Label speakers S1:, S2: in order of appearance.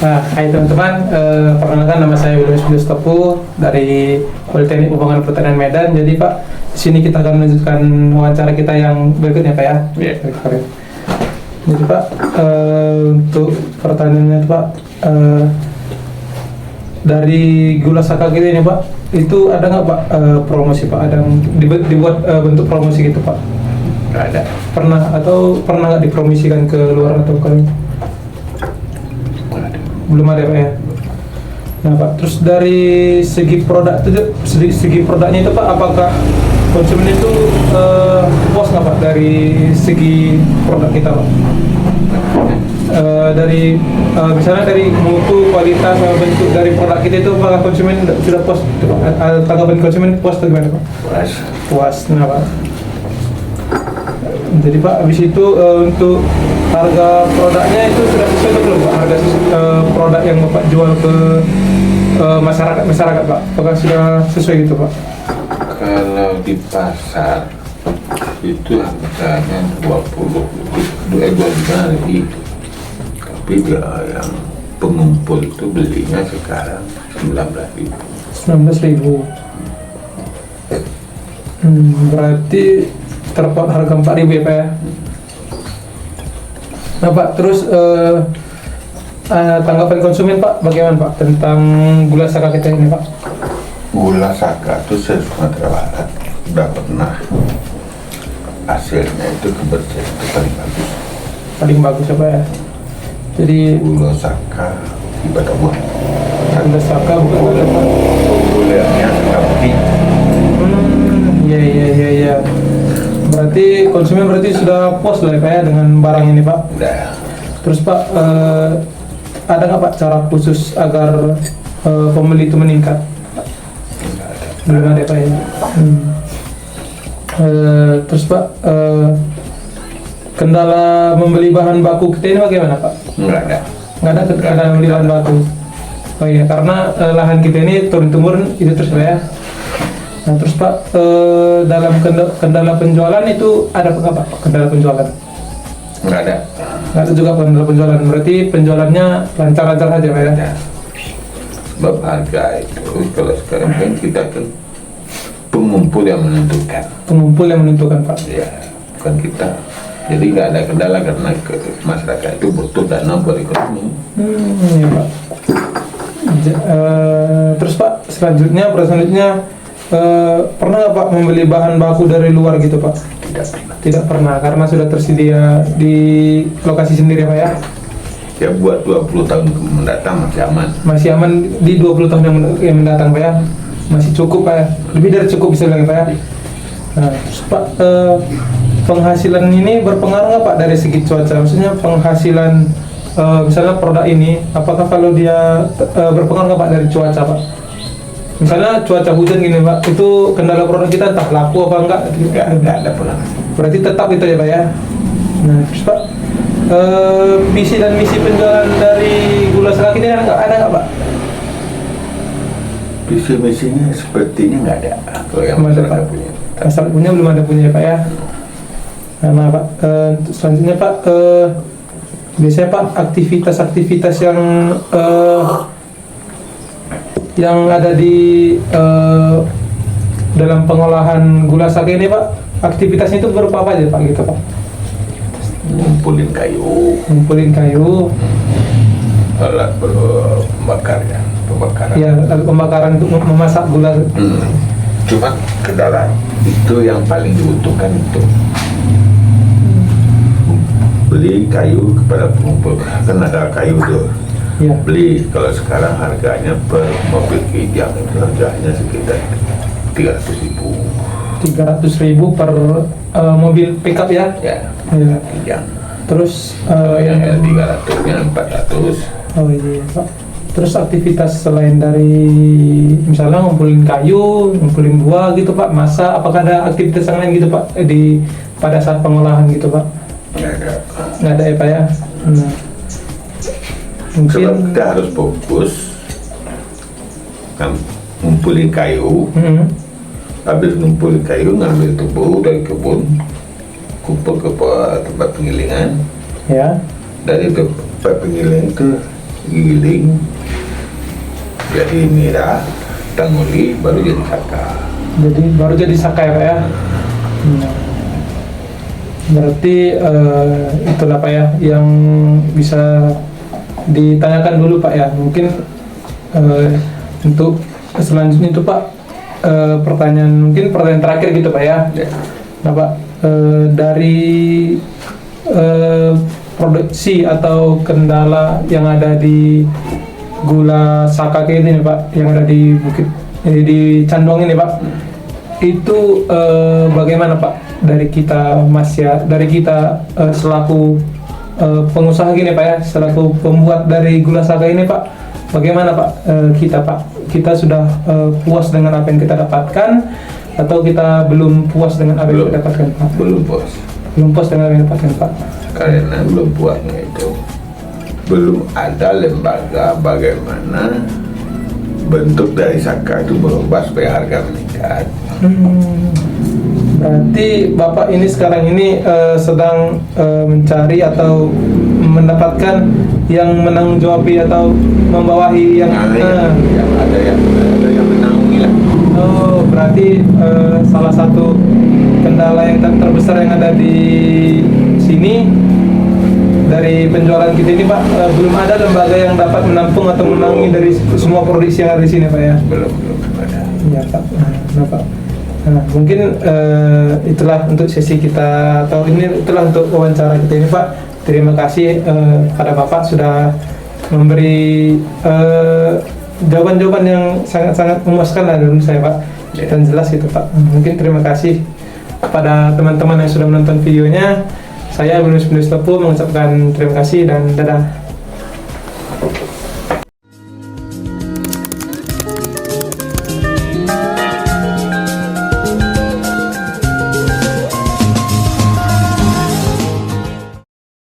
S1: Nah, hai teman-teman, perkenalkan nama saya William Stopu dari Politeknik Pembangunan Pertanian Medan. Jadi Pak, di sini kita akan menunjukkan wawancara kita yang berikutnya Pak ya.
S2: Iya.
S1: Jadi Pak, untuk pertanyaannya Pak, dari gula saka kita ini Pak, itu ada nggak Pak promosi Pak? Ada yang dibuat bentuk promosi gitu Pak?
S2: Nggak ada.
S1: Pernah nggak dipromosikan ke luar atau ke
S2: Nggak ada.
S1: belum ada Pak ya? Nah Pak, terus dari segi produk itu, segi produknya itu Pak, apakah konsumen itu puas nggak Pak dari segi produk kita Pak? Dari misalnya dari mutu, kualitas, bentuk dari produk kita itu apakah konsumen sudah puas? Tanggapan konsumen puas atau gimana Pak?
S2: Puas.
S1: Puas, nah Pak. Jadi Pak, habis itu untuk harga produknya itu sudah sesuai atau belum Pak? Harga produk yang Bapak jual ke masyarakat Pak, apakah sudah sesuai gitu Pak?
S2: Kalau di pasar itu harganya 20 lebih, tapi dia yang pengumpul itu belinya sekarang 19.000.
S1: 19.000. Berarti terpaut harga 4.000 ya Pak ya? Nah Pak, terus tanggapan konsumen Pak, bagaimana Pak tentang gula saka kita ini Pak?
S2: Gula saka itu se-Sumatera Barat udah pernah hasilnya itu kebersihan itu paling bagus.
S1: Paling bagus ya Pak ya? Jadi
S2: Gula saka ibadah buah.
S1: gula saka bukan gula Pak?
S2: Gulanya seperti
S1: Iya. Berarti konsumen berarti sudah puas lah ya Pak ya dengan barang ini Pak?
S2: udah.
S1: Terus Pak, ada nggak Pak cara khusus agar pembeli itu meningkat? Belum ada Pak ya? Terus Pak, kendala membeli bahan baku kita ini bagaimana Pak?
S2: Nggak ada.
S1: Nggak ada kendala membeli bahan baku? Oh iya, karena lahan kita ini turun-temurun itu terus Pak ya? Nah terus Pak, dalam kendala penjualan itu ada apa Pak? Kendala penjualan?
S2: Nggak ada.
S1: Nggak ada juga kendala penjualan, berarti penjualannya lancar-lancar saja Pak ya?
S2: Ya. Sebab harga itu kalau sekarang kan kita kan pengumpul yang menentukan.
S1: Pengumpul yang menentukan Pak?
S2: Ya, bukan kita. Jadi nggak ada kendala karena masyarakat itu butuh dana buat ekonomi.
S1: Iya Pak. Terus Pak, selanjutnya pernah nggak Pak membeli bahan baku dari luar gitu Pak?
S2: Tidak pernah.
S1: Tidak pernah, karena sudah tersedia di lokasi sendiri Pak ya?
S2: Ya buat 20 tahun mendatang masih aman.
S1: Masih aman di 20 tahun yang mendatang Pak ya? Masih cukup Pak ya? Lebih dari cukup bisa bilang Pak ya? Nah, terus Pak, penghasilan ini berpengaruh nggak Pak dari segi cuaca? Maksudnya penghasilan misalnya produk ini, apakah kalau dia berpengaruh nggak Pak dari cuaca Pak? Misalnya cuaca hujan gini Pak, itu kendala produk kita entah laku apa enggak?
S2: Nggak ada pernah.
S1: Berarti tetap itu ya Pak ya? Nah terus Pak, visi dan misi penjualan dari gula saka ini ada nggak Pak?
S2: Visi misinya sepertinya nggak ada. Kalau yang
S1: Belum ada,
S2: masyarakat
S1: Pak.
S2: punya.
S1: Masalah punya belum ada punya ya Pak ya? Nah Pak, untuk selanjutnya Pak, biasanya Pak aktivitas-aktivitas yang ada di dalam pengolahan gula sake ini Pak, aktivitasnya itu berupa apa aja Pak gitu Pak?
S2: Ngumpulin kayu,
S1: Ngumpulin kayu,
S2: alat pembakaran.
S1: ya lalu pembakaran untuk memasak gula.
S2: Cuma kendala itu yang paling dibutuhkan itu beli kayu kepada pengumpul. Kan ada kayu tuh.
S1: Ya.
S2: Beli, kalau sekarang harganya per mobil kijang itu harganya sekitar 300.000.
S1: 300.000 per mobil pickup ya?
S2: Ya,
S1: Ya.
S2: kijang.
S1: Terus
S2: Yang L300 nya 400.
S1: oh iya Pak. Terus aktivitas selain dari misalnya ngumpulin kayu, ngumpulin buah gitu Pak, masak, apakah ada aktivitas yang lain gitu Pak pada saat pengolahan gitu Pak?
S2: Nggak ada.
S1: Nggak ada ya Pak ya? Nah,
S2: Sebab
S1: mungkin
S2: kita harus fokus kan, ngumpulin kayu. Habis ngumpulin kayu, ngambil tebu dari kebun, kumpul ke tempat penggilingan.
S1: ya
S2: Dari tempat penggilingan itu giling, jadi nira, tanguli, baru jadi saka.
S1: Jadi baru jadi saka ya Pak ya. Berarti itulah Pak ya yang bisa ditanyakan dulu Pak ya. Mungkin untuk selanjutnya itu Pak, mungkin pertanyaan terakhir gitu Pak ya. Nah Pak, dari produksi atau kendala yang ada di gula saka ini nih Pak, yang ada di di Candong ini Pak, itu bagaimana Pak dari kita dari kita selaku pengusaha gini Pak ya, selaku pembuat dari gula saka ini Pak, bagaimana Pak kita sudah puas dengan apa yang kita dapatkan atau kita belum puas dengan apa yang kita dapatkan Pak?
S2: Belum puas.
S1: Belum puas dengan apa yang dapatkan Pak?
S2: Karena belum puasnya itu belum ada lembaga bagaimana bentuk dari saka itu berubah supaya harga meningkat.
S1: Berarti Bapak ini sekarang ini sedang mencari atau mendapatkan yang menanggung jawabi atau membawahi yang
S2: ada yang menanggungi lah.
S1: Oh, berarti salah satu kendala yang terbesar yang ada di sini dari penjualan kita ini Pak, belum ada lembaga yang dapat menampung atau menangani dari semua produksi yang ada di sini Pak ya?
S2: Belum ada.
S1: Iya Pak. Nah Pak, mungkin itulah untuk sesi kita atau itulah untuk wawancara kita ini Pak. Terima kasih pada Bapak sudah memberi jawaban-jawaban yang sangat-sangat memuaskan lah menurut saya Pak, dan jelas itu Pak. Mungkin terima kasih kepada teman-teman yang sudah menonton videonya. Saya Binus Tepu mengucapkan terima kasih dan dadah.